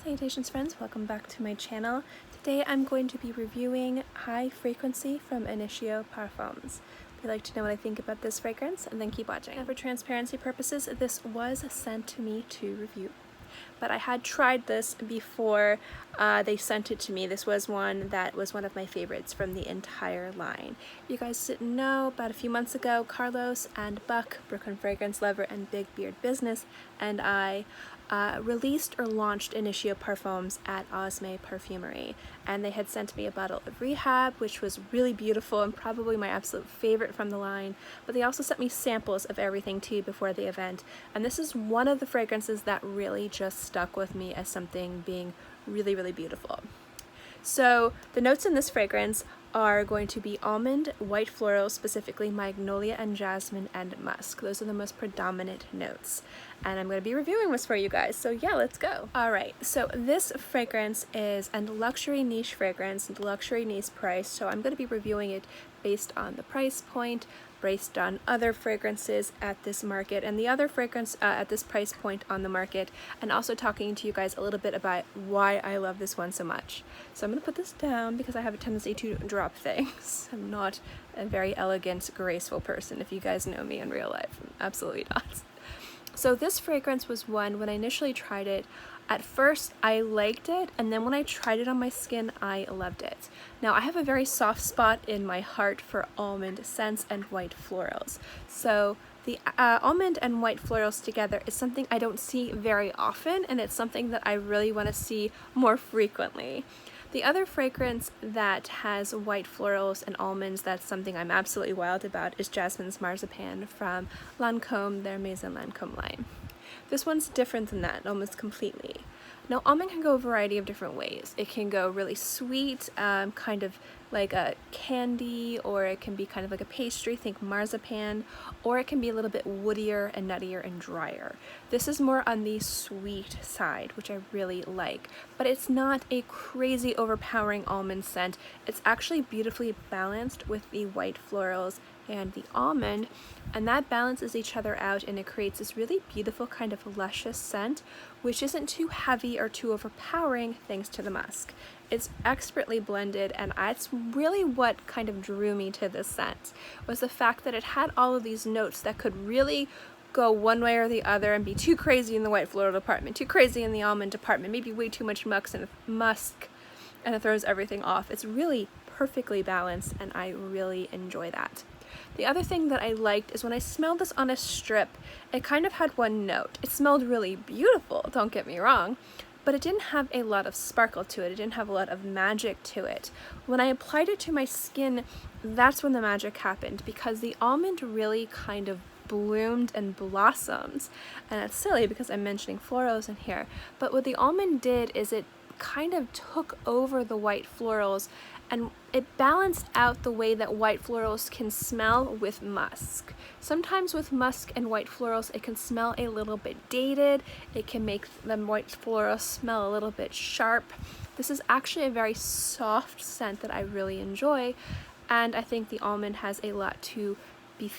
Salutations friends, welcome back to my channel. Today I'm going to be reviewing High Frequency from Initio Parfums. If you'd like to know what I think about this fragrance, and then keep watching. And for transparency purposes, this was sent to me to review. But I had tried this before they sent it to me. This was one that was one of my favorites from the entire line. You guys didn't know, about a few months ago, Carlos and Buck, Brooklyn Fragrance Lover and Big Beard Business, and I released or launched Initio Parfums at Osme Perfumery, and they had sent me a bottle of Rehab, which was really beautiful and probably my absolute favorite from the line, but they also sent me samples of everything too before the event, and this is one of the fragrances that really just stuck with me as something being really beautiful. So the notes in this fragrance are going to be almond, white floral, specifically magnolia and jasmine, and musk. Those are the most predominant notes. And I'm going to be reviewing this for you guys. So yeah, let's go. Alright, so this fragrance is a luxury niche fragrance, and luxury niche price. So I'm going to be reviewing it based on the price point, based on other fragrances at this market and the other fragrance at this price point on the market, and also talking to you guys a little bit about why I love this one so much. So I'm going to put this down because I have a tendency to drop things. I'm not a very elegant, graceful person. If you guys know me in real life, I'm absolutely not. So this fragrance was one, when I initially tried it, at first I liked it, and then when I tried it on my skin, I loved it. Now I have a very soft spot in my heart for almond scents and white florals. So the almond and white florals together is something I don't see very often, and it's something that I really want to see more frequently. The other fragrance that has white florals and almonds, that's something I'm absolutely wild about, is Jasmine's Marzipan from Lancôme, their Maison Lancôme line. This one's different than that, almost completely. Now, almond can go a variety of different ways. It can go really sweet, kind of like a candy, or it can be kind of like a pastry, think marzipan, or it can be a little bit woodier and nuttier and drier. This is more on the sweet side, which I really like, but it's not a crazy overpowering almond scent. It's actually beautifully balanced with the white florals and the almond, and that balances each other out, and it creates this really beautiful kind of luscious scent, which isn't too heavy or too overpowering thanks to the musk. It's expertly blended, and that's really what kind of drew me to this scent, was the fact that it had all of these notes that could really go one way or the other and be too crazy in the white floral department, too crazy in the almond department, maybe way too much musk, and it throws everything off. It's really perfectly balanced, and I really enjoy that. The other thing that I liked is when I smelled this on a strip, it kind of had one note. It smelled really beautiful, don't get me wrong, but it didn't have a lot of sparkle to it. It didn't have a lot of magic to it. When I applied it to my skin, that's when the magic happened, because the almond really kind of bloomed and blossomed. And it's silly because I'm mentioning florals in here, but what the almond did is it kind of took over the white florals, and it balanced out the way that white florals can smell with musk. Sometimes with musk and white florals, it can smell a little bit dated. It can make the white florals smell a little bit sharp. This is actually a very soft scent that I really enjoy, and I think the almond has a lot to be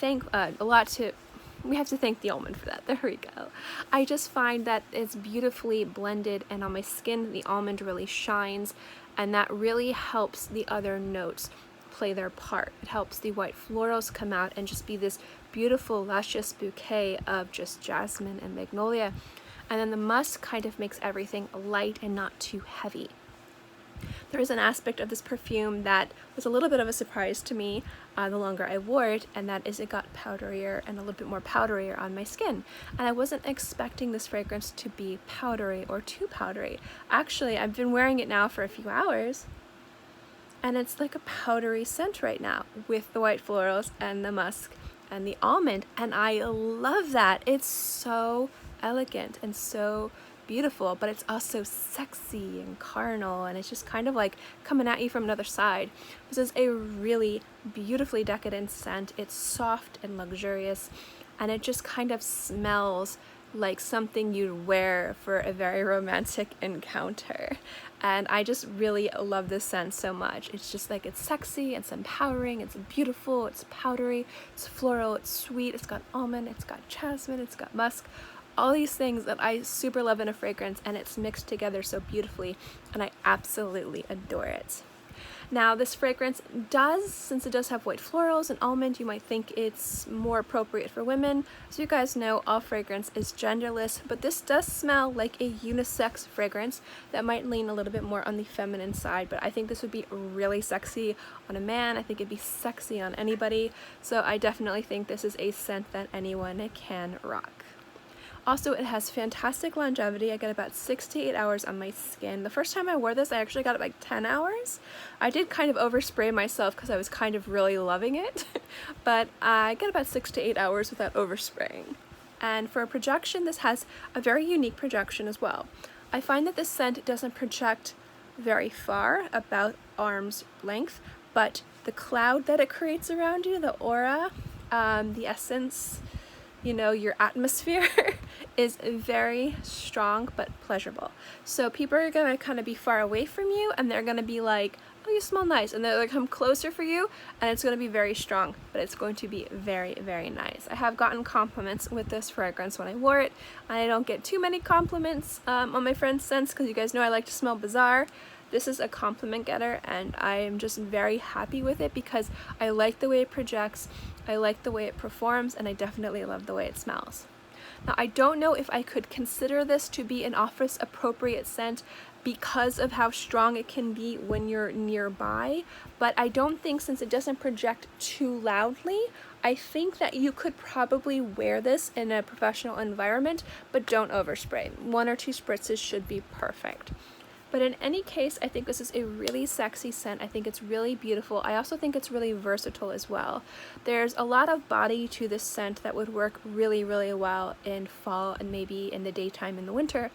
we have to thank the almond for that. There we go. I just find that it's beautifully blended, and on my skin the almond really shines, and that really helps the other notes play their part. It helps the white florals come out and just be this beautiful luscious bouquet of just jasmine and magnolia, and then the musk kind of makes everything light and not too heavy. There is an aspect of this perfume that was a little bit of a surprise to me the longer I wore it, and that is it got powderier and a little bit more powderier on my skin. And I wasn't expecting this fragrance to be powdery or too powdery. Actually, I've been wearing it now for a few hours, and it's like a powdery scent right now with the white florals and the musk and the almond, and I love that. It's so elegant and so beautiful, but it's also sexy and carnal, and it's just kind of like coming at you from another side. This is a really beautifully decadent scent. It's soft and luxurious, and it just kind of smells like something you'd wear for a very romantic encounter. And I just really love this scent so much. It's just like, it's sexy, it's empowering, it's beautiful, it's powdery, it's floral, it's sweet, it's got almond, it's got jasmine, it's got musk. all these things that I super love in a fragrance, and it's mixed together so beautifully, and I absolutely adore it. Now this fragrance does, since it does have white florals and almond, you might think it's more appropriate for women. As you guys know, all fragrance is genderless, but this does smell like a unisex fragrance that might lean a little bit more on the feminine side, but I think this would be really sexy on a man. I think it'd be sexy on anybody, so I definitely think this is a scent that anyone can rock. Also, it has fantastic longevity. I get about 6 to 8 hours on my skin. The first time I wore this, I actually got it like 10 hours. I did kind of overspray myself because I was kind of really loving it, but I get about 6 to 8 hours without overspraying. And for a projection, this has a very unique projection as well. I find that this scent doesn't project very far, about arm's length, but the cloud that it creates around you, the aura, the essence, you know, your atmosphere is very strong but pleasurable. So people are gonna kind of be far away from you and they're gonna be like, oh, you smell nice, and they're gonna come closer for you, and it's gonna be very strong, but it's going to be very, very nice. I have gotten compliments with this fragrance when I wore it. I don't get too many compliments on my friend's scents because you guys know I like to smell bizarre. This is a compliment getter, and I am just very happy with it because I like the way it projects, I like the way it performs, and I definitely love the way it smells. Now, I don't know if I could consider this to be an office appropriate scent because of how strong it can be when you're nearby, but I don't think, since it doesn't project too loudly, I think that you could probably wear this in a professional environment, but don't overspray. 1 or 2 spritzes should be perfect. But in any case, I think this is a really sexy scent. I think it's really beautiful. I also think it's really versatile as well. There's a lot of body to this scent that would work really, really well in fall and maybe in the daytime in the winter.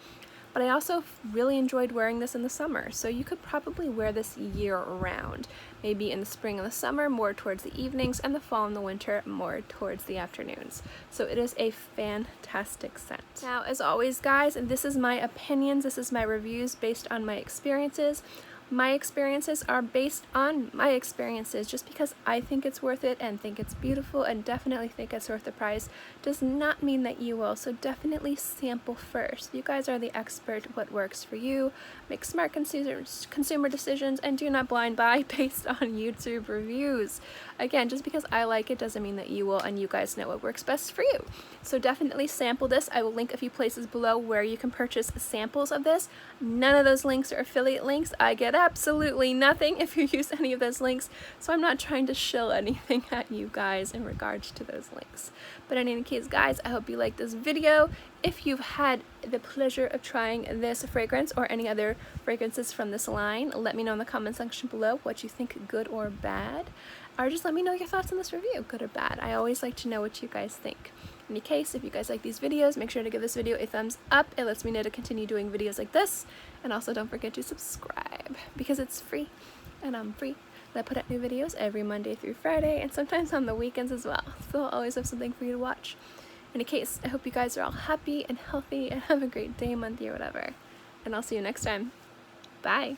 But I also really enjoyed wearing this in the summer, so you could probably wear this year-round. Maybe in the spring and the summer, more towards the evenings, and the fall and the winter, more towards the afternoons. So it is a fantastic scent. Now, as always, guys, this is my opinions, this is my reviews based on my experiences. My experiences are based on my experiences. Just because I think it's worth it and think it's beautiful and definitely think it's worth the price does not mean that you will, so definitely sample first. You guys are the expert what works for you. Make smart consumer decisions and do not blind buy based on YouTube reviews. Again, just because I like it doesn't mean that you will, and you guys know what works best for you. So definitely sample this. I will link a few places below where you can purchase samples of this. None of those links are affiliate links. I get absolutely nothing if you use any of those links, so I'm not trying to shill anything at you guys in regards to those links. But in any case, guys, I hope you liked this video. If you've had the pleasure of trying this fragrance or any other fragrances from this line, let me know in the comment section below what you think, good or bad. Or just let me know your thoughts on this review, good or bad. I always like to know what you guys think. In any case, if you guys like these videos, make sure to give this video a thumbs up. It lets me know to continue doing videos like this. And also don't forget to subscribe because it's free and I'm free. And I put out new videos every Monday through Friday and sometimes on the weekends as well. So I'll always have something for you to watch. In any case, I hope you guys are all happy and healthy and have a great day, month, year, whatever. And I'll see you next time. Bye!